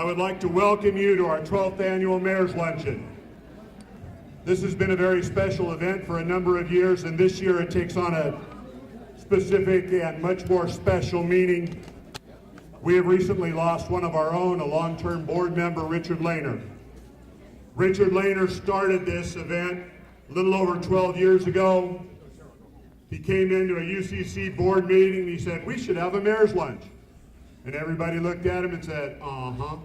would like to welcome you to our 12th annual Mayor's Luncheon. This has been a very special event for a number of years, and this year it takes on a specific and much more special meaning. We have recently lost one of our own, a long-term board member, Richard Leyner. Richard Leyner started this event a little over 12 years ago. He came into a UCC board meeting and he said, "We should have a mayor's lunch." And everybody looked at him and said, "Uh-huh."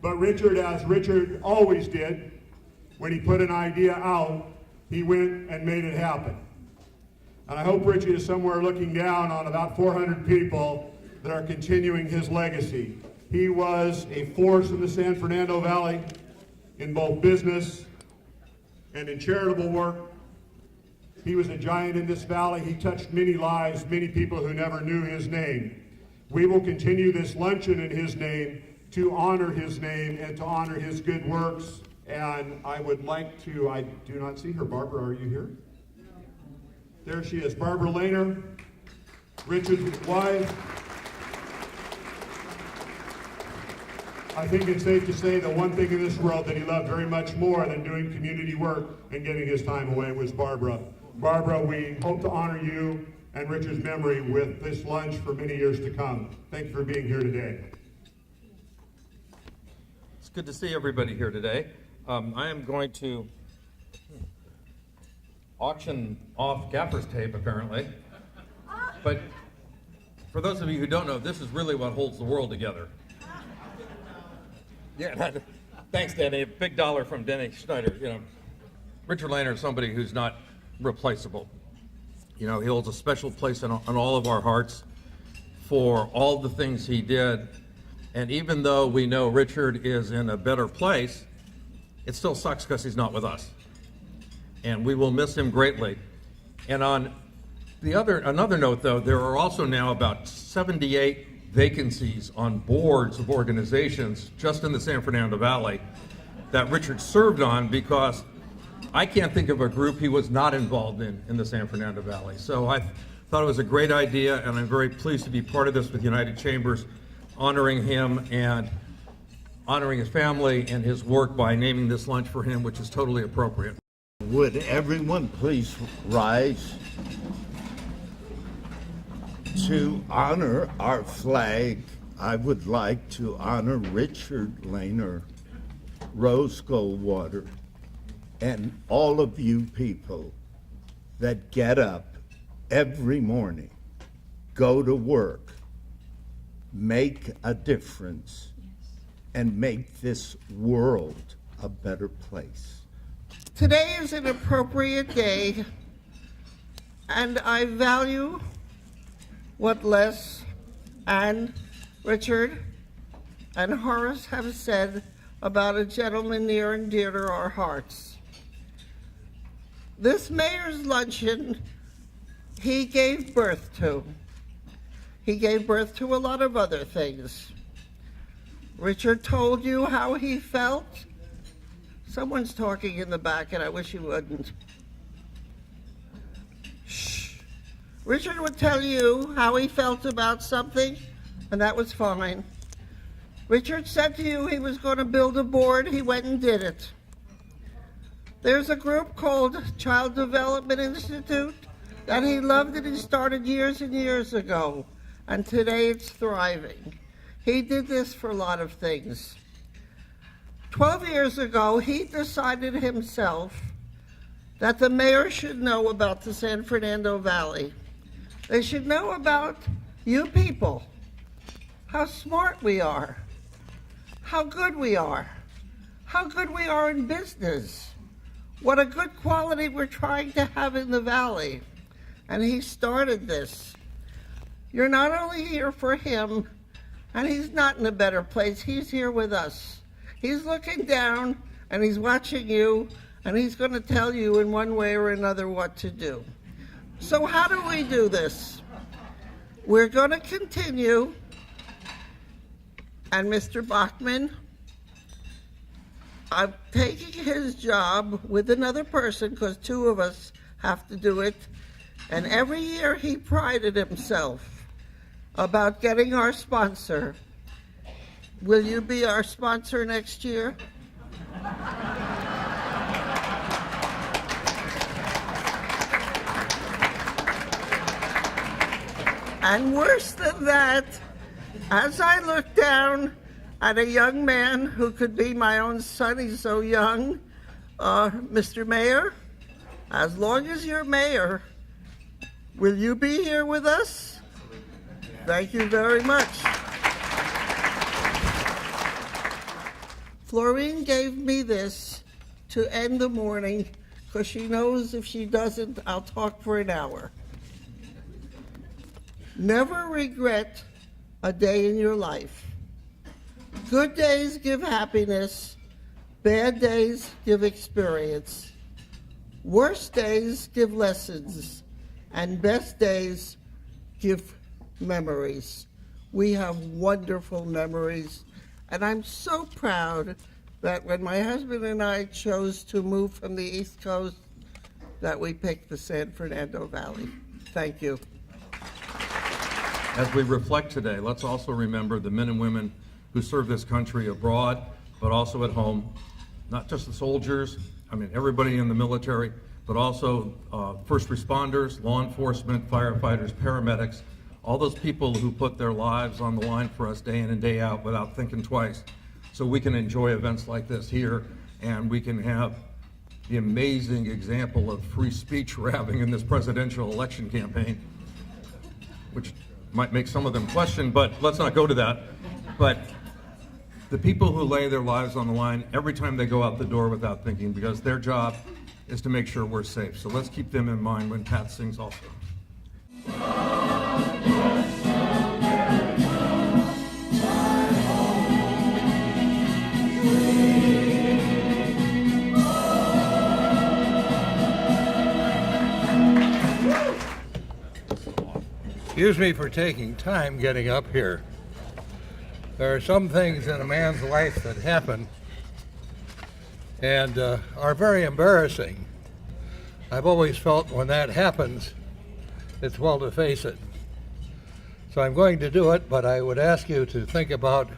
But Richard, as Richard always did, when he put an idea out, he went and made it happen. And I hope Richard is somewhere looking down on about 400 people that are continuing his legacy. He was a force in the San Fernando Valley in both business and in charitable work. He was a giant in this valley. He touched many lives, many people who never knew his name. We will continue this luncheon in his name to honor his name and to honor his good works. And I would like to, I do not see her. Barbara, are you here? There she is, Barbara Leyner, Richard's wife. I think it's safe to say the one thing in this world that he loved very much more than doing community work and getting his time away was Barbara. Barbara, we hope to honor you and Richard's memory with this lunch for many years to come. Thank you for being here today. It's good to see everybody here today. I am going to auction off gaffer's tape, apparently. But for those of you who don't know, this is really what holds the world together. Yeah, thanks, Denny. A big dollar from Denny Schneider. You know, Richard Leyner is somebody who's not replaceable. You know, he holds a special place in all of our hearts for all the things he did. And even though we know Richard is in a better place, it still sucks because he's not with us. And we will miss him greatly. And on another note, though, there are also now about 78 vacancies on boards of organizations just in the San Fernando Valley that Richard served on, because I can't think of a group he was not involved in the San Fernando Valley. So I thought it was a great idea, and I'm very pleased to be part of this with United Chambers, honoring him and honoring his family and his work by naming this lunch for him, which is totally appropriate. Would everyone please rise to honor our flag? I would like to honor Richard Leyner, Rose Goldwater, and all of you people that get up every morning, go to work, make a difference, and make this world a better place. Today is an appropriate day, and I value what Les and Richard and Horace have said about a gentleman near and dear to our hearts. This mayor's luncheon, he gave birth to. He gave birth to a lot of other things. Richard told you how he felt. Someone's talking in the back, and I wish he wouldn't. Shh. Richard would tell you how he felt about something, and that was fine. Richard said to you he was going to build a board. He went and did it. There's a group called Child Development Institute that he loved, and he started years and years ago, and today it's thriving. He did this for a lot of things. 12 years ago, he decided himself that the mayor should know about the San Fernando Valley. They should know about you people, how smart we are, how good we are in business, what a good quality we're trying to have in the valley. And he started this. You're not only here for him, and he's not in a better place, he's here with us. He's looking down, and he's watching you, and he's going to tell you in one way or another what to do. So how do we do this? We're going to continue, and Mr. Bachman, I'm taking his job with another person because two of us have to do it, and every year he prided himself about getting our sponsor. will you be our sponsor next year? And worse than that, as I look down at a young man who could be my own son, he's so young, Mr. Mayor, as long as you're mayor, will you be here with us? Thank you very much. Florine gave me this to end the morning because she knows if she doesn't, I'll talk for an hour. Never regret a day in your life. Good days give happiness, bad days give experience. Worst days give lessons, and best days give memories. We have wonderful memories, and I'm so proud that when my husband and I chose to move from the East Coast, that we picked the San Fernando Valley. Thank you. As we reflect today, let's also remember the men and women who serve this country abroad, but also at home. Not just the soldiers, everybody in the military, but also first responders, law enforcement, firefighters, paramedics, all those people who put their lives on the line for us day in and day out without thinking twice. So we can enjoy events like this here, and we can have the amazing example of free speech we're having in this presidential election campaign, which might make some of them question, but let's not go to that. But the people who lay their lives on the line every time they go out the door without thinking, because their job is to make sure we're safe. So let's keep them in mind when Pat sings also. Excuse me for taking time getting up here. There are some things in a man's life that happen and are very embarrassing. I've always felt when that happens, it's well to face it. So I'm going to do it, but I would ask you to think about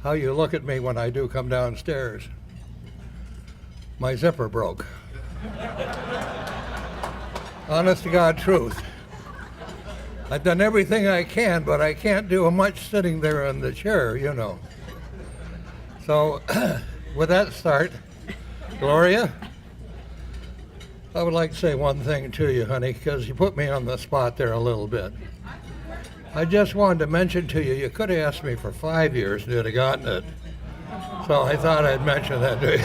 how you look at me when I do come downstairs. My zipper broke. Honest to God truth. I've done everything I can, but I can't do much sitting there in the chair, you know. So, with that start, Gloria, I would like to say one thing to you, honey, because you put me on the spot there a little bit. I just wanted to mention to you, you could have asked me for 5 years and you'd have gotten it. So I thought I'd mention that to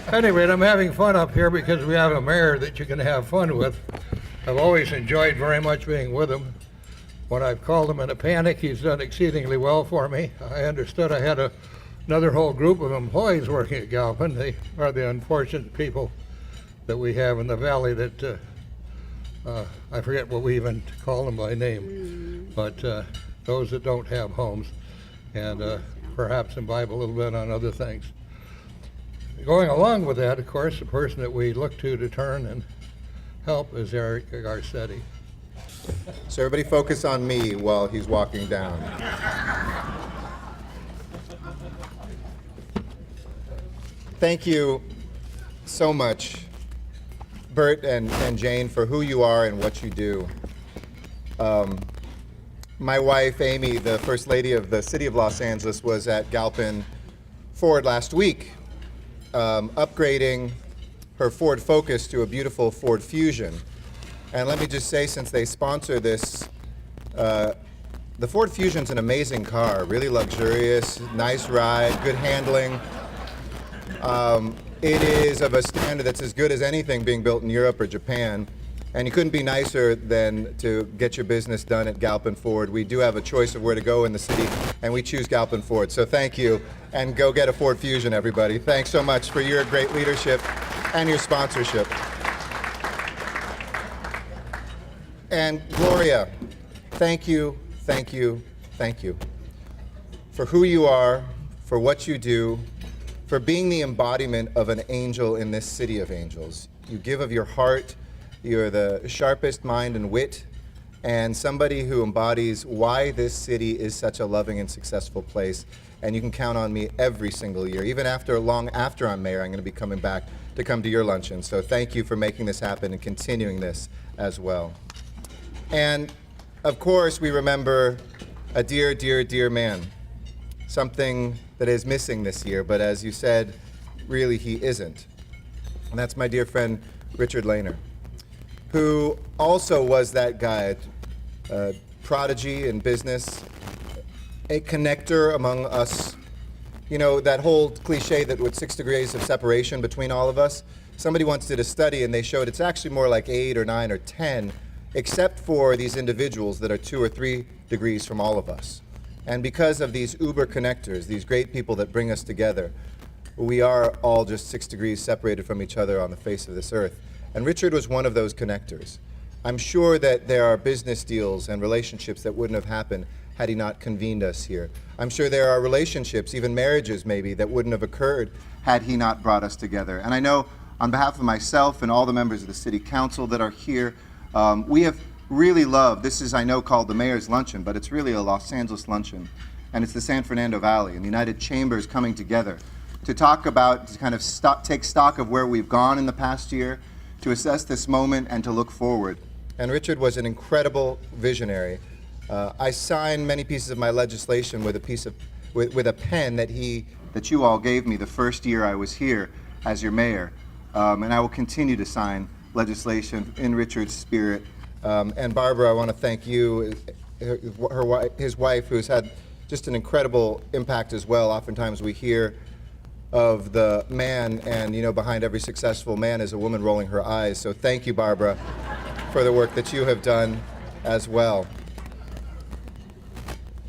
you. Anyway, I'm having fun up here because we have a mayor that you can have fun with. I've always enjoyed very much being with him. When I've called him in a panic, he's done exceedingly well for me. I understood I had another whole group of employees working at Galpin. They are the unfortunate people that we have in the valley that, I forget what we even call them by name, but those that don't have homes, and perhaps imbibe a little bit on other things. Going along with that, of course, the person that we look to turn and help is Eric Garcetti. So everybody focus on me while he's walking down. Thank you so much, Bert and Jane, for who you are and what you do. My wife, Amy, the First Lady of the City of Los Angeles, was at Galpin Ford last week, upgrading her Ford Focus to a beautiful Ford Fusion. And let me just say, since they sponsor this, the Ford Fusion's an amazing car, really luxurious, nice ride, good handling. It is of a standard that's as good as anything being built in Europe or Japan. And you couldn't be nicer than to get your business done at Galpin Ford. We do have a choice of where to go in the city, and we choose Galpin Ford. So thank you, and go get a Ford Fusion, everybody. Thanks so much for your great leadership and your sponsorship. And Gloria, thank you, thank you, thank you for who you are, for what you do, for being the embodiment of an angel in this city of angels. You give of your heart. You're the sharpest mind and wit and somebody who embodies why this city is such a loving and successful place. And you can count on me every single year. Even long after I'm mayor, I'm going to be coming back to come to your luncheon. So thank you for making this happen and continuing this as well. And of course, we remember a dear, dear, dear man. Something that is missing this year, but as you said, really he isn't. And that's my dear friend, Richard Leyner, who also was that guy, a prodigy in business, a connector among us. You know, that whole cliche that with 6 degrees of separation between all of us, somebody once did a study and they showed it's actually more like 8 or 9 or 10, except for these individuals that are 2 or 3 degrees from all of us. And because of these uber connectors, these great people that bring us together, we are all just 6 degrees separated from each other on the face of this earth. And Richard was one of those connectors. I'm sure that there are business deals and relationships that wouldn't have happened had he not convened us here. I'm sure there are relationships, even marriages maybe, that wouldn't have occurred had he not brought us together. And I know on behalf of myself and all the members of the City Council that are here, we have really loved, this is I know called the Mayor's Luncheon, but it's really a Los Angeles luncheon. And it's the San Fernando Valley and the United Chambers coming together to talk about, to kind of take stock of where we've gone in the past year, to assess this moment and to look forward. And Richard was an incredible visionary. I signed many pieces of my legislation with a pen that you all gave me the first year I was here as your mayor. And I will continue to sign legislation in Richard's spirit. And Barbara, I want to thank you, his wife, who's had just an incredible impact as well. Oftentimes we hear of the man, and you know, behind every successful man is a woman rolling her eyes. So thank you, Barbara, for the work that you have done as well.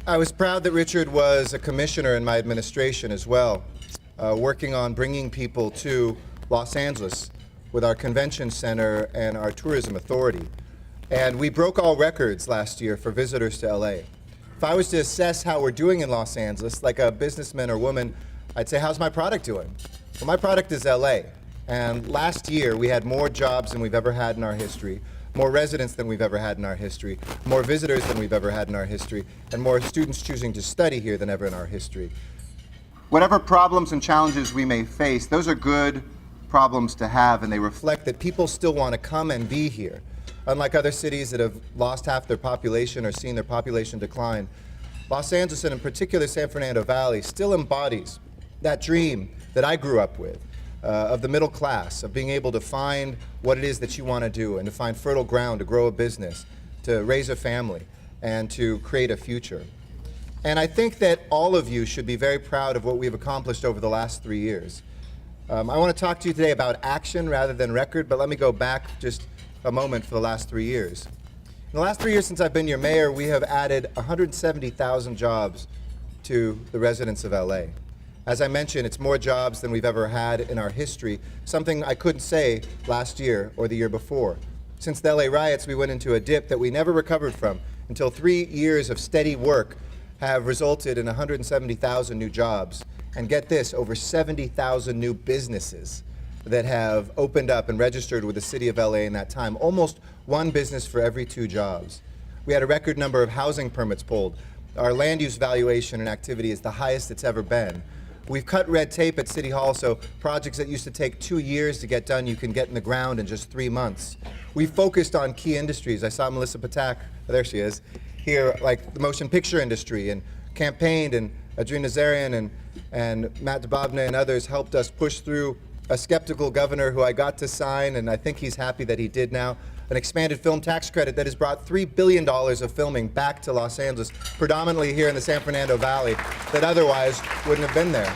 I was proud that Richard was a commissioner in my administration as well, working on bringing people to Los Angeles with our convention center and our tourism authority. And we broke all records last year for visitors to LA. If I was to assess how we're doing in Los Angeles, like a businessman or woman, I'd say, how's my product doing? Well, my product is LA. And last year, we had more jobs than we've ever had in our history, more residents than we've ever had in our history, more visitors than we've ever had in our history, and more students choosing to study here than ever in our history. Whatever problems and challenges we may face, those are good problems to have, and they reflect that people still want to come and be here. Unlike other cities that have lost half their population or seen their population decline, Los Angeles, and in particular San Fernando Valley, still embodies that dream that I grew up with, of the middle class, of being able to find what it is that you want to do and to find fertile ground to grow a business, to raise a family, and to create a future. And I think that all of you should be very proud of what we've accomplished over the last 3 years. I want to talk to you today about action rather than record, but let me go back just a moment for the last 3 years. In the last 3 years since I've been your mayor, we have added 170,000 jobs to the residents of LA. As I mentioned, it's more jobs than we've ever had in our history, something I couldn't say last year or the year before. Since the LA riots, we went into a dip that we never recovered from until 3 years of steady work have resulted in 170,000 new jobs. And get this, over 70,000 new businesses that have opened up and registered with the city of LA in that time. Almost one business for every 2 jobs. We had a record number of housing permits pulled. Our land use valuation and activity is the highest it's ever been. We've cut red tape at City Hall, so projects that used to take 2 years to get done, you can get in the ground in just 3 months. We focused on key industries. I saw Melissa Patak, there she is, here, like the motion picture industry, and campaigned, and Adrien Nazarian and Matt Dababne and others helped us push through a skeptical governor who I got to sign, and I think he's happy that he did now, an expanded film tax credit that has brought $3 billion of filming back to Los Angeles, predominantly here in the San Fernando Valley, that otherwise wouldn't have been there.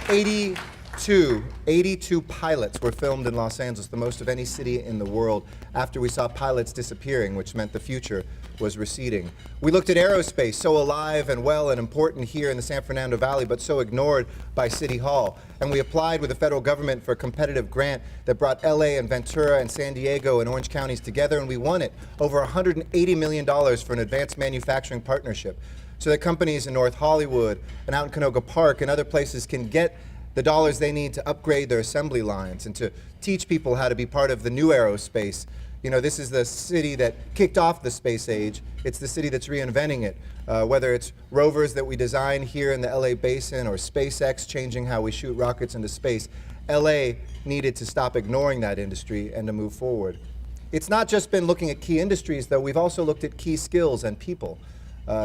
82 pilots were filmed in Los Angeles, the most of any city in the world, after we saw pilots disappearing, which meant the future was receding. We looked at aerospace, so alive and well and important here in the San Fernando Valley, but so ignored by City Hall. And we applied with the federal government for a competitive grant that brought LA and Ventura and San Diego and Orange counties together, and we won it, over $180 million for an advanced manufacturing partnership, so that companies in North Hollywood and out in Canoga Park and other places can get the dollars they need to upgrade their assembly lines and to teach people how to be part of the new aerospace, You know, this is the city that kicked off the space age. It's the city that's reinventing it. Whether it's rovers that we design here in the LA basin or SpaceX changing how we shoot rockets into space, LA needed to stop ignoring that industry and to move forward. It's not just been looking at key industries, though. We've also looked at key skills and people,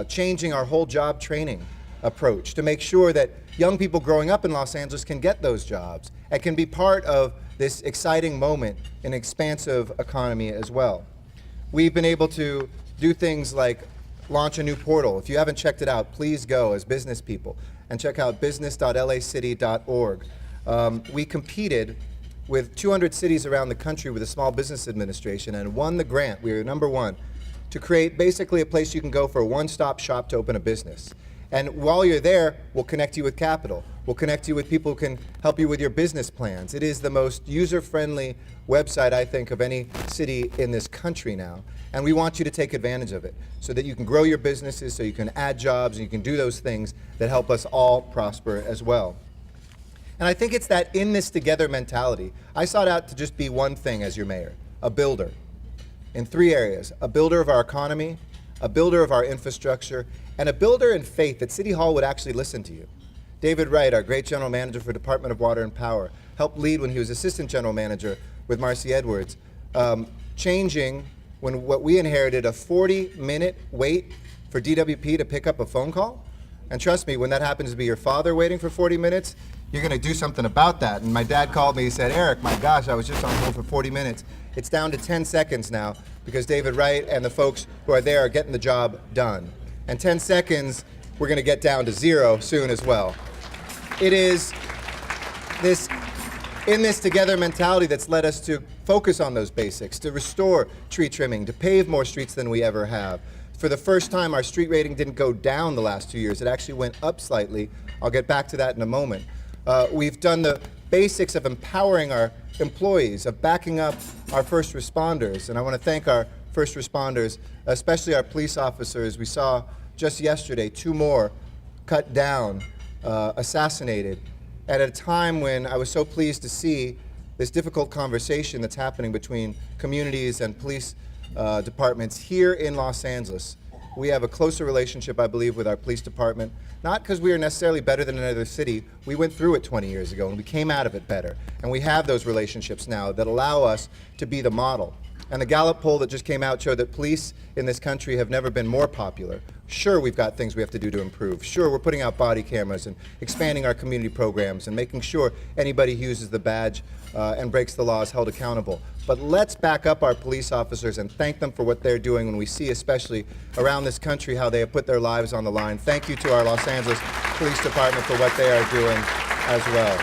changing our whole job training approach to make sure that young people growing up in Los Angeles can get those jobs and can be part of this exciting moment in an expansive economy as well. We've been able to do things like launch a new portal. If you haven't checked it out, please go as business people and check out business.lacity.org. We competed with 200 cities around the country with the Small Business Administration and won the grant. We were #1 to create basically a place you can go for a one-stop shop to open a business. And while you're there, we'll connect you with capital. We'll connect you with people who can help you with your business plans. It is the most user-friendly website, I think, of any city in this country now. And we want you to take advantage of it so that you can grow your businesses, so you can add jobs, and you can do those things that help us all prosper as well. And I think it's that in this together mentality. I sought out to just be one thing as your mayor, a builder, in 3 areas: a builder of our economy, a builder of our infrastructure, and a builder in faith that City Hall would actually listen to you. David Wright, our great general manager for Department of Water and Power, helped lead when he was assistant general manager with Marcy Edwards, changing when what we inherited a 40-minute wait for DWP to pick up a phone call. And trust me, when that happens to be your father waiting for 40 minutes, you're going to do something about that. And my dad called me, he said, "Eric, my gosh, I was just on hold for 40 minutes. It's down to 10 seconds now because David Wright and the folks who are there are getting the job done." And 10 seconds, we're going to get down to 0 soon as well. It is this in this together mentality that's led us to focus on those basics, to restore tree trimming, to pave more streets than we ever have. For the first time, our street rating didn't go down the last 2 years. It actually went up slightly. I'll get back to that in a moment. We've done the basics of empowering our employees, of backing up our first responders. And I want to thank our first responders, especially our police officers. We saw just yesterday 2 more cut down, assassinated, at a time when I was so pleased to see this difficult conversation that's happening between communities and police departments here in Los Angeles. We have a closer relationship, I believe, with our police department, not because we are necessarily better than another city. We went through it 20 years ago and we came out of it better. And we have those relationships now that allow us to be the model. And the Gallup poll that just came out showed that police in this country have never been more popular. Sure, we've got things we have to do to improve. Sure, we're putting out body cameras and expanding our community programs and making sure anybody who uses the badge and breaks the law is held accountable. But let's back up our police officers and thank them for what they're doing when we see, especially around this country, how they have put their lives on the line. Thank you to our Los Angeles Police Department for what they are doing as well.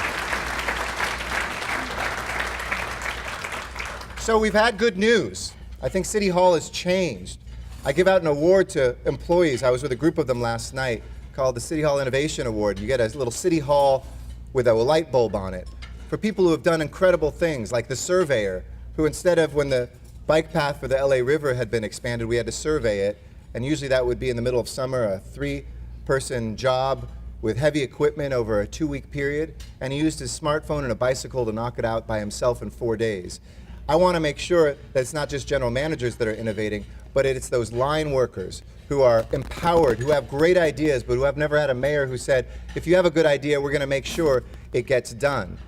So we've had good news. I think City Hall has changed. I give out an award to employees. I was with a group of them last night called the City Hall Innovation Award. You get a little City Hall with a light bulb on it for people who have done incredible things, like the surveyor, who instead of when the bike path for the LA River had been expanded, we had to survey it. And usually that would be in the middle of summer, a 3-person job with heavy equipment over a 2-week period. And he used his smartphone and a bicycle to knock it out by himself in 4 days. I want to make sure that it's not just general managers that are innovating, but it's those line workers who are empowered, who have great ideas, but who have never had a mayor who said, if you have a good idea, we're going to make sure it gets done.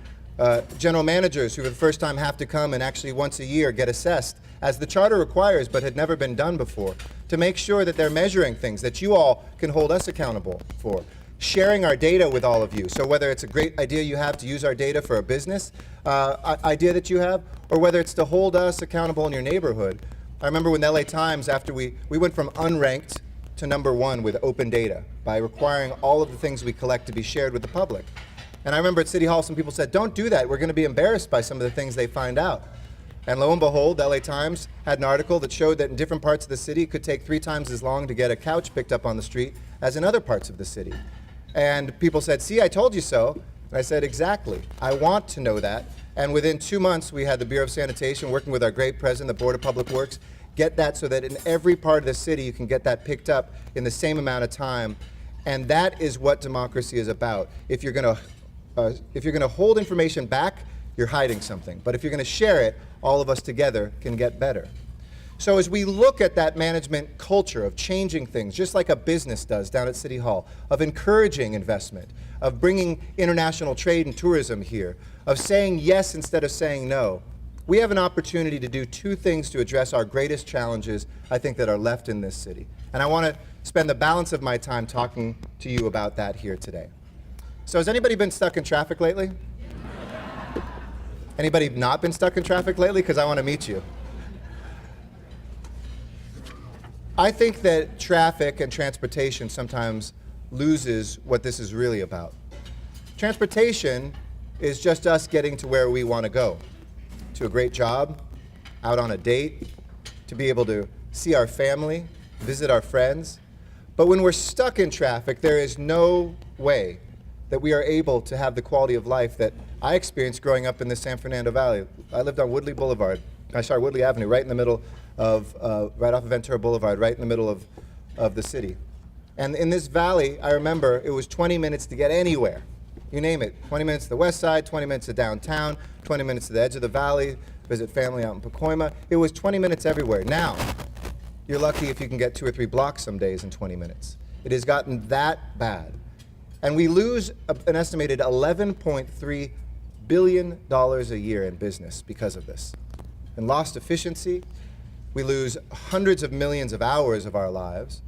General managers who for the first time have to come and actually once a year get assessed, as the charter requires, but had never been done before, to make sure that they're measuring things that you all can hold us accountable for. Sharing our data with all of you. So whether it's a great idea you have to use our data for a business idea that you have, or whether it's to hold us accountable in your neighborhood. I remember when the LA Times, after we went from unranked to #1 with open data by requiring all of the things we collect to be shared with the public. And I remember at City Hall, some people said, don't do that. We're going to be embarrassed by some of the things they find out. And lo and behold, the LA Times had an article that showed that in different parts of the city, it could take 3 times as long to get a couch picked up on the street as in other parts of the city. And people said, see, I told you so. And I said, exactly. I want to know that. And within 2 months, we had the Bureau of Sanitation working with our great president, the Board of Public Works, get that so that in every part of the city, you can get that picked up in the same amount of time. And that is what democracy is about. If you're going to hold information back, you're hiding something. But if you're going to share it, all of us together can get better. So as we look at that management culture of changing things, just like a business does down at City Hall, of encouraging investment, of bringing international trade and tourism here, of saying yes instead of saying no, we have an opportunity to do two things to address our greatest challenges, I think, that are left in this city. And I want to spend the balance of my time talking to you about that here today. So has anybody been stuck in traffic lately? Anybody not been stuck in traffic lately? Because I want to meet you. I think that traffic and transportation sometimes loses what this is really about. Transportation is just us getting to where we want to go, to a great job, out on a date, to be able to see our family, visit our friends. But when we're stuck in traffic, there is no way that we are able to have the quality of life that I experienced growing up in the San Fernando Valley. I lived on Woodley Avenue, right in the middle of, right off of Ventura Boulevard, right in the middle of the city. And in this valley, I remember it was 20 minutes to get anywhere. You name it, 20 minutes to the west side, 20 minutes to downtown, 20 minutes to the edge of the valley, visit family out in Pacoima. It was 20 minutes everywhere. Now, you're lucky if you can get 2 or 3 blocks some days in 20 minutes. It has gotten that bad. And we lose an estimated $11.3 billion a year in business because of this. And lost efficiency, we lose hundreds of millions of hours of our lives.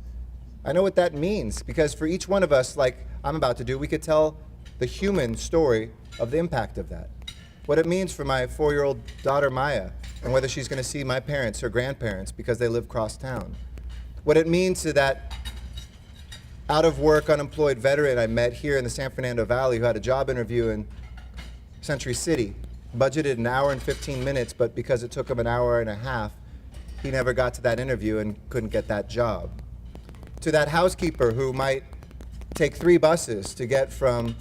I know what that means, because for each one of us, like I'm about to do, we could tell the human story of the impact of that. What it means for my 4-year-old daughter Maya, and whether she's going to see my parents or grandparents because they live across town. What it means to that out-of-work, unemployed veteran I met here in the San Fernando Valley who had a job interview in Century City, budgeted an hour and 15 minutes, but because it took him an hour and a half, he never got to that interview and couldn't get that job. To that housekeeper who might take 3 buses to get from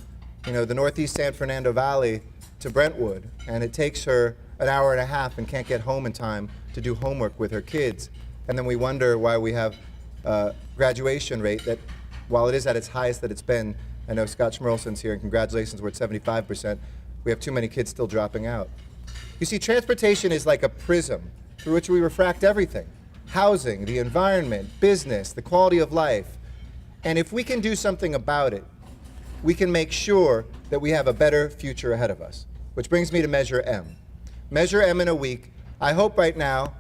the northeast San Fernando Valley to Brentwood, and it takes her an hour and a half and can't get home in time to do homework with her kids. And then we wonder why we have a graduation rate that, while it is at its highest that it's been, I know Scott Schmerlson's here, and congratulations, we're at 75%, we have too many kids still dropping out. You see, transportation is like a prism through which we refract everything. Housing, the environment, business, the quality of life. And if we can do something about it, we can make sure that we have a better future ahead of us. Which brings me to Measure M. Measure M in a week. I hope right now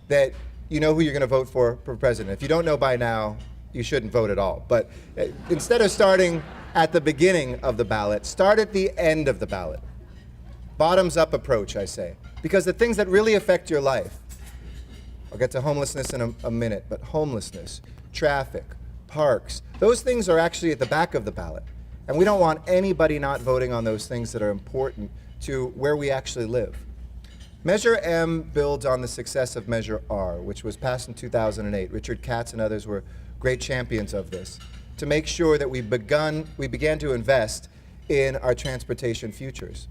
that you know who you're going to vote for president. If you don't know by now, you shouldn't vote at all. But instead of starting at the beginning of the ballot, start at the end of the ballot. Bottoms up approach, I say. Because the things that really affect your life, I'll get to homelessness in a minute, but homelessness, traffic, parks, those things are actually at the back of the ballot. And we don't want anybody not voting on those things that are important to where we actually live. Measure M builds on the success of Measure R, which was passed in 2008. Richard Katz and others were great champions of this, to make sure that we began to invest in our transportation futures.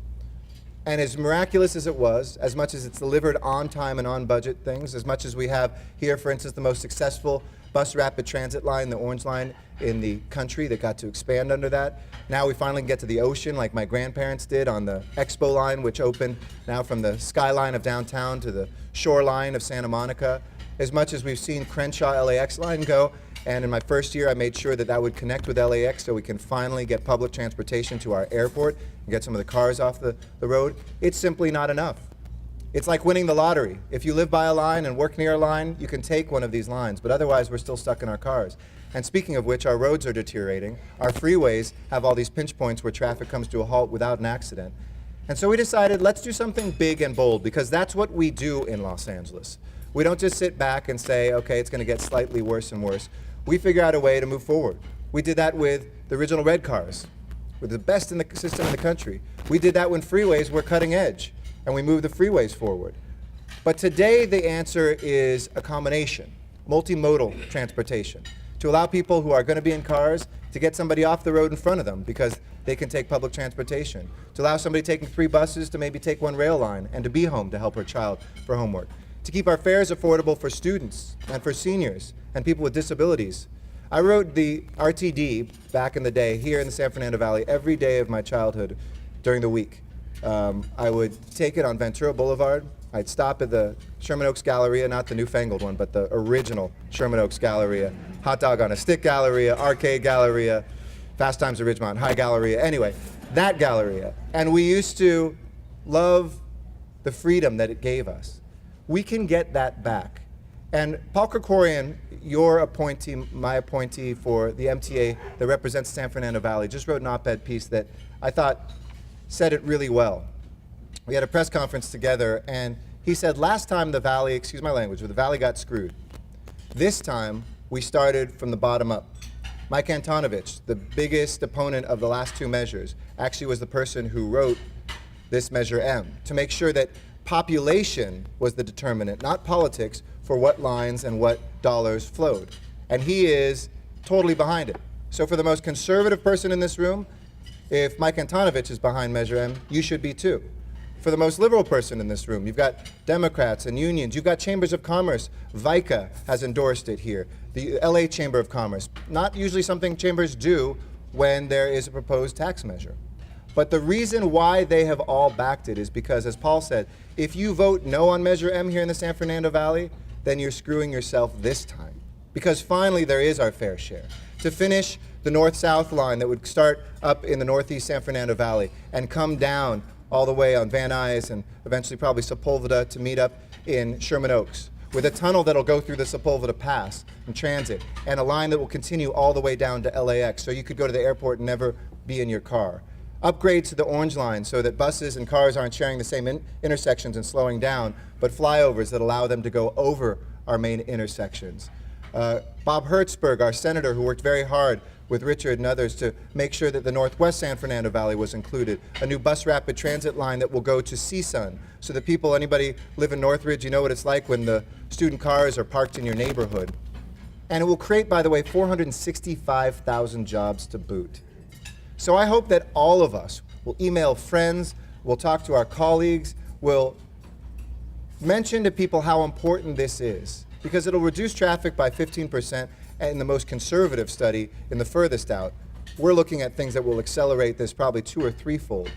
And as miraculous as it was, as much as it's delivered on time and on budget things, as much as we have here, for instance, the most successful bus rapid transit line, the Orange Line in the country that got to expand under that. Now we finally get to the ocean like my grandparents did on the Expo line, which opened now from the skyline of downtown to the shoreline of Santa Monica. As much as we've seen Crenshaw LAX line go, and in my first year I made sure that that would connect with LAX so we can finally get public transportation to our airport and get some of the cars off the road, it's simply not enough. It's like winning the lottery. If you live by a line and work near a line, you can take one of these lines, but otherwise we're still stuck in our cars. And speaking of which, our roads are deteriorating. Our freeways have all these pinch points where traffic comes to a halt without an accident. And so we decided, let's do something big and bold, because that's what we do in Los Angeles. We don't just sit back and say, okay, it's going to get slightly worse and worse. We figure out a way to move forward. We did that with the original red cars. We're the best in the system in the country. We did that when freeways were cutting edge, and we moved the freeways forward. But today the answer is a combination, multimodal transportation, to allow people who are going to be in cars to get somebody off the road in front of them because they can take public transportation, to allow somebody taking 3 buses to maybe take 1 rail line and to be home to help her child for homework, to keep our fares affordable for students and for seniors and people with disabilities. I rode the RTD back in the day here in the San Fernando Valley every day of my childhood during the week. I would take it on Ventura Boulevard. I'd stop at the Sherman Oaks Galleria, not the newfangled one, but the original Sherman Oaks Galleria. Hot Dog on a Stick Galleria, Arcade Galleria, Fast Times at Ridgemont High Galleria. Anyway, that Galleria. And we used to love the freedom that it gave us. We can get that back. And Paul Krikorian, your appointee, my appointee for the MTA that represents San Fernando Valley, just wrote an op-ed piece that I thought said it really well. We had a press conference together, and he said, last time the Valley, excuse my language, but the Valley got screwed. This time, we started from the bottom up. Mike Antonovich, the biggest opponent of the last two measures, actually was the person who wrote this Measure M to make sure that population was the determinant, not politics, for what lines and what dollars flowed. And he is totally behind it. So for the most conservative person in this room, if Mike Antonovich is behind Measure M, you should be too. For the most liberal person in this room, you've got Democrats and unions, you've got chambers of commerce. VICA has endorsed it here. The LA Chamber of Commerce, not usually something chambers do when there is a proposed tax measure. But the reason why they have all backed it is because, as Paul said, if you vote no on Measure M here in the San Fernando Valley, then you're screwing yourself this time. Because finally there is our fair share. To finish the north-south line that would start up in the northeast San Fernando Valley and come down all the way on Van Nuys and eventually probably Sepulveda to meet up in Sherman Oaks, with a tunnel that'll go through the Sepulveda Pass and transit, and a line that will continue all the way down to LAX, so you could go to the airport and never be in your car. Upgrades to the Orange Line so that buses and cars aren't sharing the same intersections and slowing down, but flyovers that allow them to go over our main intersections. Bob Hertzberg, our senator, who worked very hard with Richard and others to make sure that the Northwest San Fernando Valley was included. A new bus rapid transit line that will go to CSUN, so that people, anybody live in Northridge, you know what it's like when the student cars are parked in your neighborhood. And it will create, by the way, 465,000 jobs to boot. So I hope that all of us will email friends, we'll talk to our colleagues, we'll mention to people how important this is, because it'll reduce traffic by 15%, and in the most conservative study, in the furthest out, we're looking at things that will accelerate this probably 2- or 3-fold,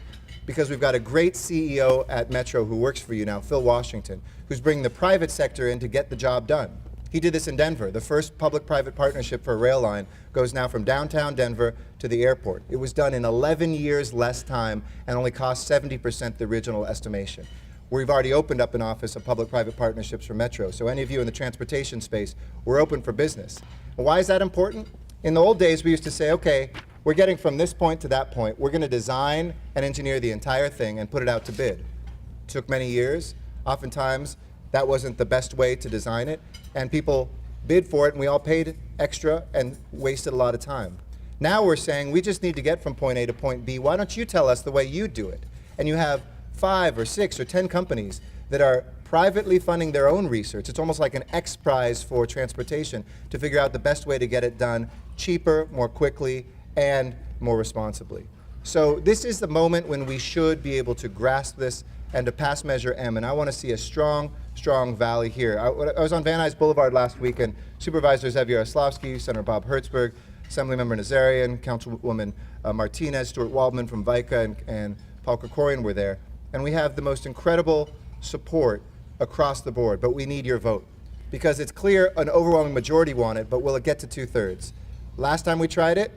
because we've got a great CEO at Metro who works for you now, Phil Washington, who's bringing the private sector in to get the job done. He did this in Denver. The first public-private partnership for a rail line goes now from downtown Denver to the airport. It was done in 11 years less time and only cost 70% the original estimation. We've already opened up an office of public-private partnerships for Metro. So any of you in the transportation space, we're open for business. And why is that important? In the old days, we used to say, okay, we're getting from this point to that point. We're going to design and engineer the entire thing and put it out to bid. It took many years. Oftentimes, that wasn't the best way to design it. And people bid for it, and we all paid extra and wasted a lot of time. Now we're saying we just need to get from point A to point B. Why don't you tell us the way you do it? And you have 5 or 6 or 10 companies that are privately funding their own research. It's almost like an X Prize for transportation to figure out the best way to get it done cheaper, more quickly, and more responsibly. So this is the moment when we should be able to grasp this and to pass Measure M. And I want to see a strong, strong Valley here. I was on Van Nuys Boulevard last week, and Supervisor Zev Yaroslavsky, Senator Bob Hertzberg, Assemblymember Nazarian, Councilwoman Martinez, Stuart Waldman from VICA, and Paul Krikorian were there. And we have the most incredible support across the board, but we need your vote. Because it's clear an overwhelming majority want it, but will it get to 2/3? Last time we tried it,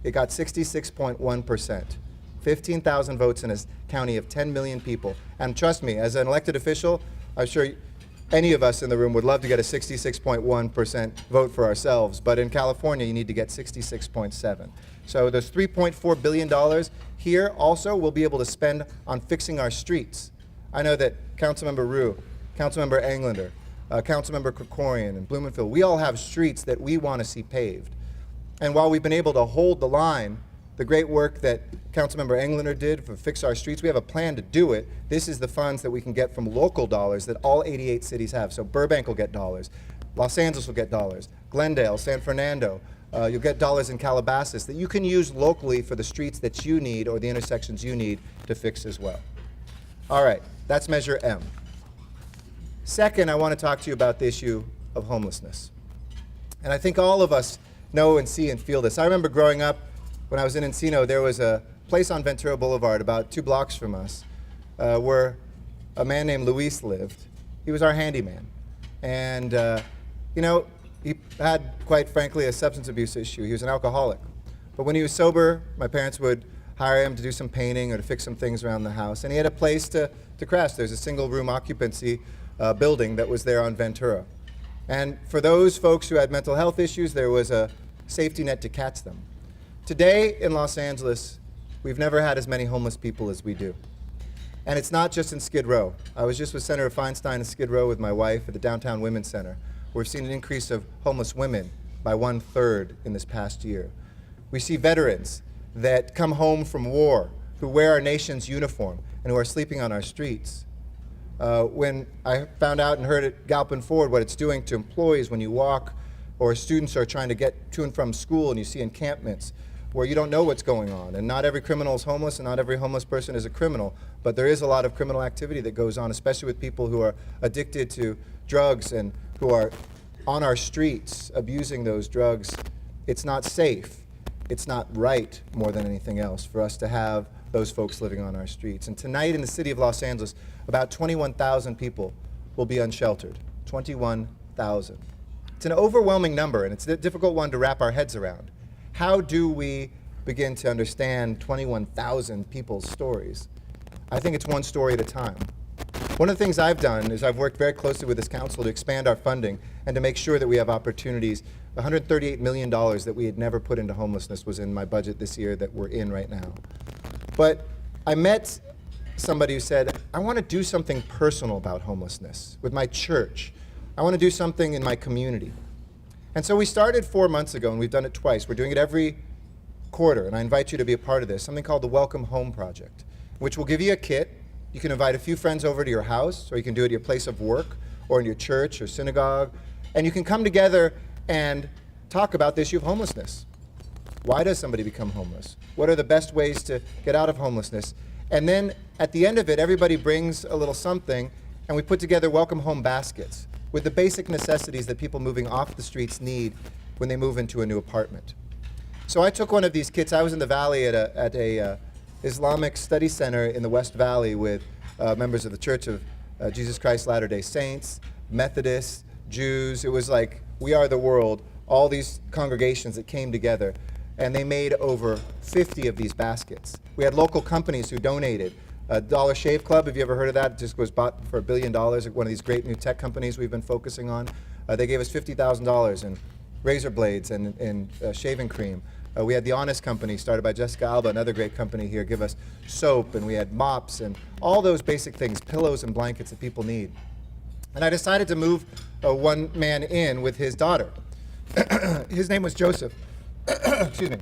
it got 66.1%. 15,000 votes in a county of 10 million people. And trust me, as an elected official, I'm sure any of us in the room would love to get a 66.1% vote for ourselves, but in California, you need to get 66.7. So there's $3.4 billion here also we'll be able to spend on fixing our streets. I know that Councilmember Rue, Councilmember Englander, Councilmember Krikorian, and Blumenfield, we all have streets that we want to see paved. And while we've been able to hold the line, the great work that Councilmember Englander did for Fix Our Streets, we have a plan to do it. This is the funds that we can get from local dollars that all 88 cities have. So Burbank will get dollars, Los Angeles will get dollars, Glendale, San Fernando, you'll get dollars in Calabasas that you can use locally for the streets that you need or the intersections you need to fix as well. All right, that's Measure M. Second, I want to talk to you about the issue of homelessness. And I think all of us know and see and feel this. I remember growing up, when I was in Encino, there was a place on Ventura Boulevard about 2 blocks from us where a man named Luis lived. He was our handyman. And, he had, quite frankly, a substance abuse issue. He was an alcoholic. But when he was sober, my parents would hire him to do some painting or to fix some things around the house. And he had a place to crash. There's a single room occupancy building that was there on Ventura. And for those folks who had mental health issues, there was a safety net to catch them. Today in Los Angeles, we've never had as many homeless people as we do. And it's not just in Skid Row. I was just with Senator Feinstein in Skid Row with my wife at the Downtown Women's Center. We've seen an increase of homeless women by 1/3 in this past year. We see veterans that come home from war, who wear our nation's uniform, and who are sleeping on our streets. When I found out and heard at Galpin Ford what it's doing to employees when you walk, or students are trying to get to and from school, and you see encampments where you don't know what's going on. And not every criminal is homeless, and not every homeless person is a criminal, but there is a lot of criminal activity that goes on, especially with people who are addicted to drugs and who are on our streets abusing those drugs. It's not safe. It's not right, more than anything else, for us to have those folks living on our streets. And tonight in the city of Los Angeles, about 21,000 people will be unsheltered. 21,000. It's an overwhelming number, and it's a difficult one to wrap our heads around. How do we begin to understand 21,000 people's stories? I think it's one story at a time. One of the things I've done is I've worked very closely with this council to expand our funding and to make sure that we have opportunities. $138 million that we had never put into homelessness was in my budget this year that we're in right now. But I met somebody who said, I want to do something personal about homelessness with my church. I want to do something in my community. And so we started 4 months ago, and we've done it twice. We're doing it every quarter, and I invite you to be a part of this, something called the Welcome Home Project, which will give you a kit. You can invite a few friends over to your house, or you can do it at your place of work, or in your church or synagogue, and you can come together and talk about the issue of homelessness. Why does somebody become homeless? What are the best ways to get out of homelessness? And then at the end of it, everybody brings a little something, and we put together welcome home baskets with the basic necessities that people moving off the streets need when they move into a new apartment. So I took one of these kits. I was in the Valley at a Islamic study center in the West Valley with members of the Church of Jesus Christ Latter-day Saints, Methodists, Jews. It was like We Are the World, all these congregations that came together, and they made over 50 of these baskets. We had local companies who donated. Dollar Shave Club, have you ever heard of that? It just was bought for $1 billion, one of these great new tech companies we've been focusing on. They gave us $50,000 in razor blades and shaving cream. We had the Honest Company, started by Jessica Alba, another great company here, give us soap, and we had mops and all those basic things, pillows and blankets that people need. And I decided to move one man in with his daughter. His name was Joseph. Excuse me.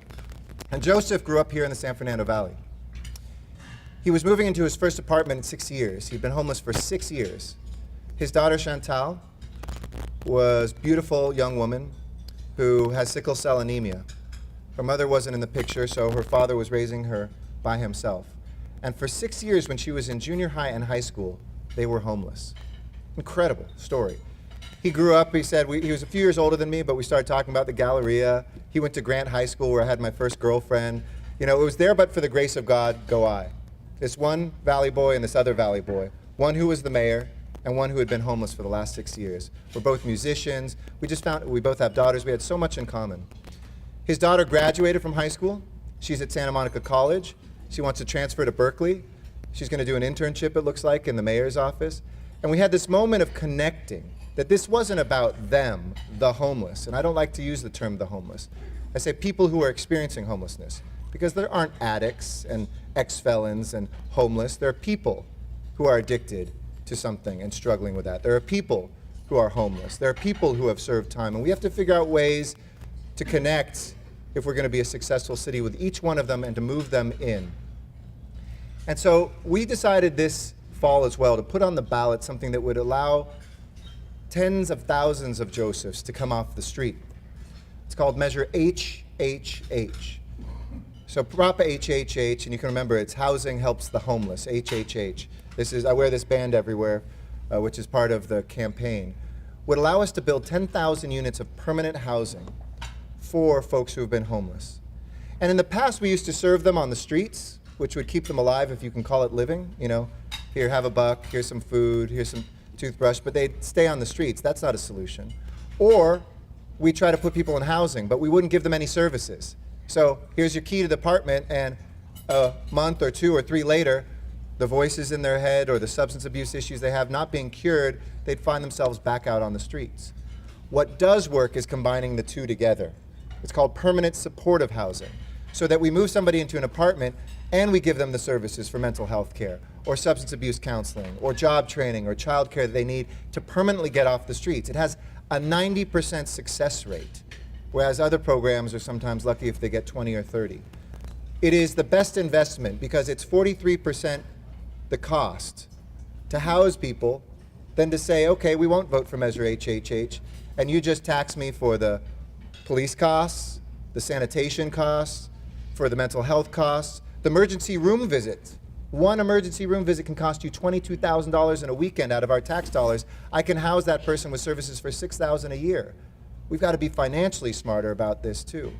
And Joseph grew up here in the San Fernando Valley. He was moving into his first apartment in 6 years. He'd been homeless for 6 years. His daughter, Chantal, was a beautiful young woman who has sickle cell anemia. Her mother wasn't in the picture, so her father was raising her by himself. And for 6 years, when she was in junior high and high school, they were homeless. Incredible story. He grew up, he said, he was a few years older than me, but we started talking about the Galleria. He went to Grant High School, where I had my first girlfriend. You know, it was there, but for the grace of God, go I. This one Valley boy and this other Valley boy, one who was the mayor and one who had been homeless for the last 6 years. We're both musicians. We both have daughters. We had so much in common. His daughter graduated from high school. She's at Santa Monica College. She wants to transfer to Berkeley. She's going to do an internship, it looks like, in the mayor's office. And we had this moment of connecting, that this wasn't about them, the homeless. And I don't like to use the term the homeless. I say people who are experiencing homelessness, because there aren't addicts and ex-felons and homeless. There are people who are addicted to something and struggling with that. There are people who are homeless. There are people who have served time. And we have to figure out ways to connect if we're going to be a successful city with each one of them and to move them in. And so we decided this fall as well to put on the ballot something that would allow tens of thousands of Josephs to come off the street. It's called Measure HHH. So Prop HHH, and you can remember it's Housing Helps the Homeless, HHH. I wear this band everywhere, which is part of the campaign, would allow us to build 10,000 units of permanent housing for folks who have been homeless. And in the past, we used to serve them on the streets, which would keep them alive if you can call it living, you know, here, have a buck, here's some food, here's some toothbrush, but they'd stay on the streets. That's not a solution. Or we try to put people in housing, but we wouldn't give them any services. So here's your key to the apartment, and a month or 2 or 3 later, the voices in their head or the substance abuse issues they have not being cured, they'd find themselves back out on the streets. What does work is combining the two together. It's called permanent supportive housing, so that we move somebody into an apartment and we give them the services for mental health care, or substance abuse counseling, or job training, or child care that they need to permanently get off the streets. It has a 90% success rate, whereas other programs are sometimes lucky if they get 20 or 30. It is the best investment because it's 43% the cost to house people than to say, okay, we won't vote for Measure HHH, and you just tax me for the police costs, the sanitation costs, for the mental health costs, the emergency room visit. One emergency room visit can cost you $22,000 in a weekend out of our tax dollars. I can house that person with services for $6,000 a year. We've got to be financially smarter about this too.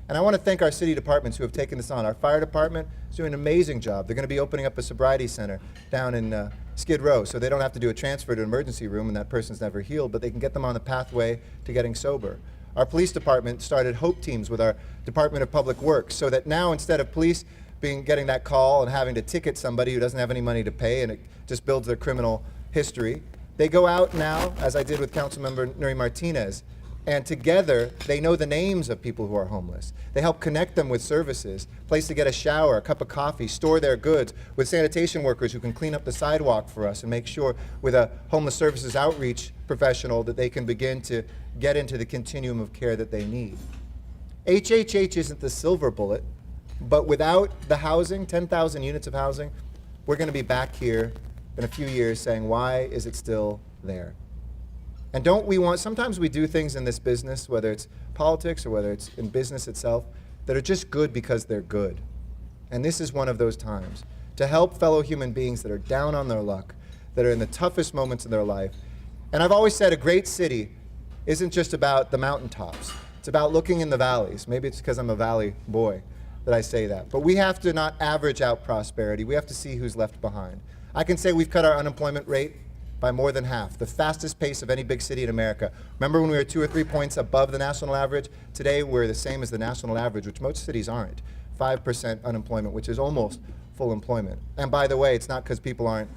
And I want to thank our city departments who have taken this on. Our fire department is doing an amazing job. They're going to be opening up a sobriety center down in Skid Row, so they don't have to do a transfer to an emergency room and that person's never healed, but they can get them on the pathway to getting sober. Our police department started HOPE teams with our Department of Public Works, so that now instead of police getting that call and having to ticket somebody who doesn't have any money to pay and it just builds their criminal history, they go out now, as I did with Councilmember Nuri Martinez, and together they know the names of people who are homeless. They help connect them with services, place to get a shower, a cup of coffee, store their goods, with sanitation workers who can clean up the sidewalk for us and make sure with a homeless services outreach professional that they can begin to get into the continuum of care that they need. HHH isn't the silver bullet, but without the housing, 10,000 units of housing, we're going to be back here in a few years saying, why is it still there? And don't we want, sometimes we do things in this business, whether it's politics or whether it's in business itself, that are just good because they're good. And this is one of those times to help fellow human beings that are down on their luck, that are in the toughest moments in their life. And I've always said a great city isn't just about the mountaintops. It's about looking in the valleys. Maybe it's because I'm a valley boy that I say that. But we have to not average out prosperity. We have to see who's left behind. I can say we've cut our unemployment rate by more than half, the fastest pace of any big city in America. Remember when we were 2 or 3 points above the national average? Today we're the same as the national average, which most cities aren't. 5% unemployment, which is almost full employment. And by the way, it's not because people aren't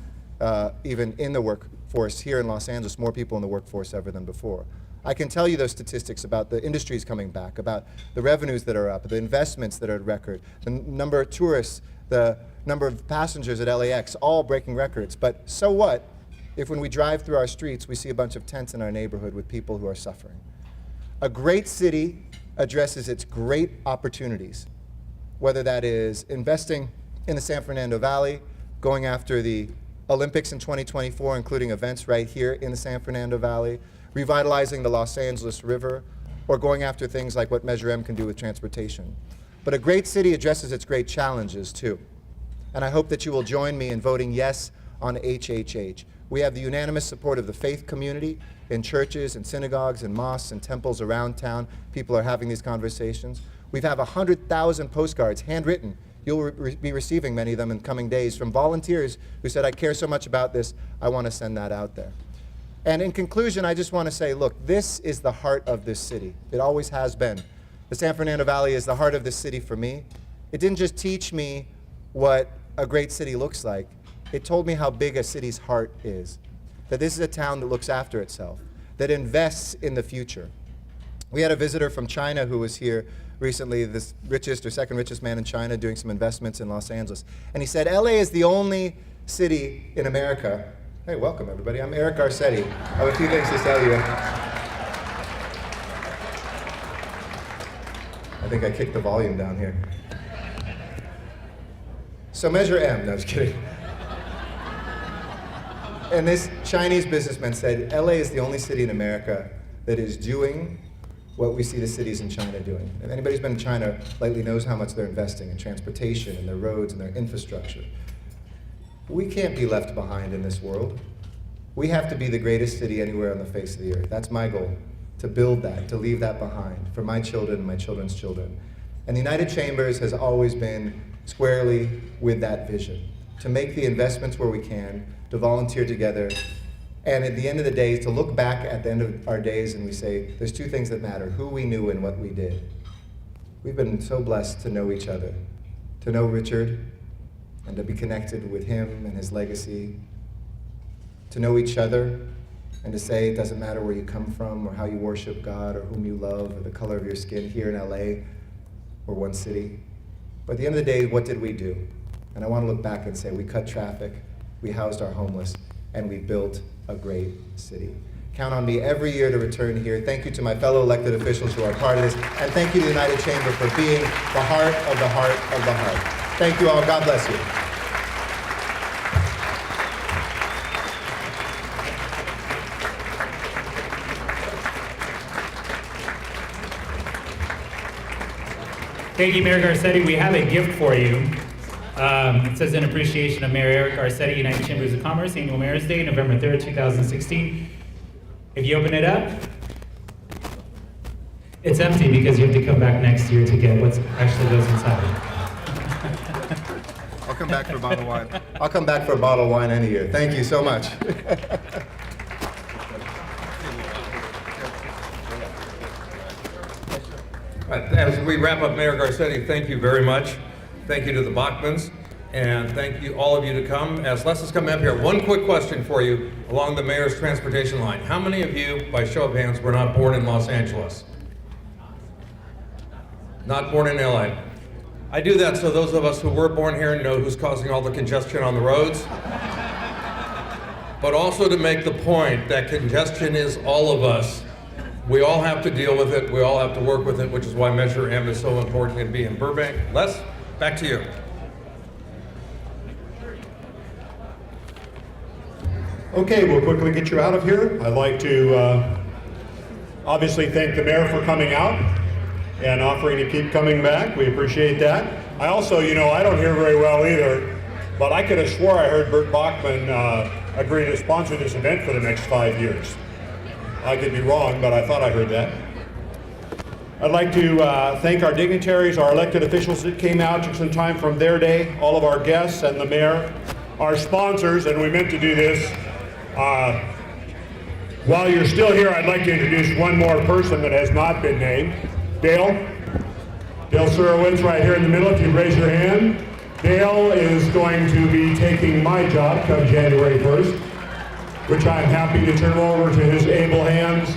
even in the workforce. Here in Los Angeles, more people in the workforce ever than before. I can tell you those statistics about the industries coming back, about the revenues that are up, the investments that are at record, the number of tourists, the number of passengers at LAX, all breaking records. But so what if when we drive through our streets, we see a bunch of tents in our neighborhood with people who are suffering? A great city addresses its great opportunities, whether that is investing in the San Fernando Valley, going after the Olympics in 2024, including events right here in the San Fernando Valley, revitalizing the Los Angeles River, or going after things like what Measure M can do with transportation. But a great city addresses its great challenges too. And I hope that you will join me in voting yes on HHH. We have the unanimous support of the faith community in churches and synagogues and mosques and temples around town. People are having these conversations. We have 100,000 postcards, handwritten. You'll be receiving many of them in coming days from volunteers who said, I care so much about this, I want to send that out there. And in conclusion, I just want to say, look, this is the heart of this city. It always has been. The San Fernando Valley is the heart of this city for me. It didn't just teach me what a great city looks like. It told me how big a city's heart is. That this is a town that looks after itself, that invests in the future. We had a visitor from China who was here recently, this richest or second richest man in China doing some investments in Los Angeles. And he said, LA is the only city in America. Hey, welcome everybody. I'm Eric Garcetti. I have a few things to tell you. I think I kicked the volume down here. So Measure M, no, I was kidding. And this Chinese businessman said, LA is the only city in America that is doing what we see the cities in China doing. If anybody's been in China lately knows how much they're investing in transportation and their roads and their infrastructure. We can't be left behind in this world. We have to be the greatest city anywhere on the face of the earth. That's my goal, to build that, to leave that behind for my children and my children's children. And the United Chambers has always been squarely with that vision, to make the investments where we can, to volunteer together, and at the end of the day, to look back at the end of our days and we say, there's two things that matter, who we knew and what we did. We've been so blessed to know each other, to know Richard, and to be connected with him and his legacy, to know each other, and to say it doesn't matter where you come from or how you worship God or whom you love or the color of your skin here in LA or one city. But at the end of the day, what did we do? And I want to look back and say we cut traffic, we housed our homeless, and we built a great city. Count on me every year to return here. Thank you to my fellow elected officials who are part of this, and thank you to the United Chamber for being the heart of the heart of the heart. Thank you all. God bless you. Thank you, Mayor Garcetti. We have a gift for you. It says in appreciation of Mayor Eric Garcetti, United Chambers of Commerce, Annual Mayor's Day, November 3rd, 2016. If you open it up, it's empty because you have to come back next year to get what actually goes inside. I'll come back for a bottle of wine. I'll come back for a bottle of wine any year. Thank you so much. As we wrap up, Mayor Garcetti, thank you very much. Thank you to the Bachmans, and thank you all of you to come. As Les has come up here, one quick question for you along the mayor's transportation line. How many of you, by show of hands, were not born in Los Angeles? Not born in LA. I do that so those of us who were born here know who's causing all the congestion on the roads. But also to make the point that congestion is all of us. We all have to deal with it. We all have to work with it, which is why Measure M is so important in being Burbank. Les, back to you. Okay, we'll quickly get you out of here. I'd like to obviously thank the mayor for coming out and offering to keep coming back. We appreciate that. I also, I don't hear very well either, but I could have swore I heard Bert Bachman agree to sponsor this event for the next 5 years. I could be wrong, but I thought I heard that. I'd like to thank our dignitaries, our elected officials that came out, took some time from their day, all of our guests and the mayor, our sponsors, and we meant to do this. While you're still here, I'd like to introduce one more person that has not been named. Dale Surowitz right here in the middle, if you'd raise your hand. Dale is going to be taking my job come January 1st, which I'm happy to turn over to his able hands,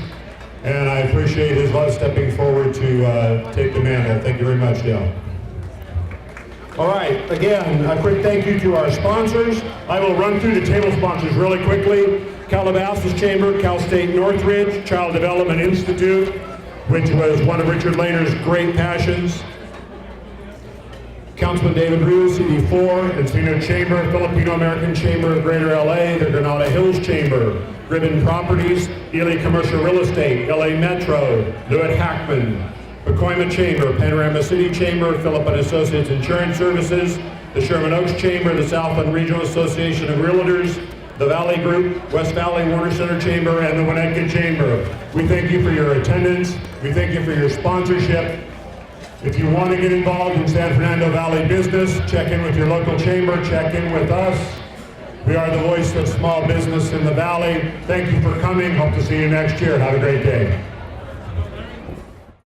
and I appreciate his love stepping forward to take the mantle. Thank you very much, Dale. All right, again, a quick thank you to our sponsors. I will run through the table sponsors really quickly. Calabasas Chamber, Cal State Northridge, Child Development Institute, which was one of Richard Leyner's great passions. Councilman David Rue, CD4, Encino Chamber, Filipino American Chamber of Greater LA, the Granada Hills Chamber, Ribbon Properties, Ely Commercial Real Estate, LA Metro, Lewitt Hackman, Pacoima Chamber, Panorama City Chamber, Philip and Associates Insurance Services, the Sherman Oaks Chamber, the Southland Regional Association of Realtors, the Valley Group, West Valley Warner Center Chamber, and the Winnetka Chamber. We thank you for your attendance. We thank you for your sponsorship. If you want to get involved in San Fernando Valley business, check in with your local chamber, check in with us. We are the voice of small business in the Valley. Thank you for coming. Hope to see you next year. Have a great day.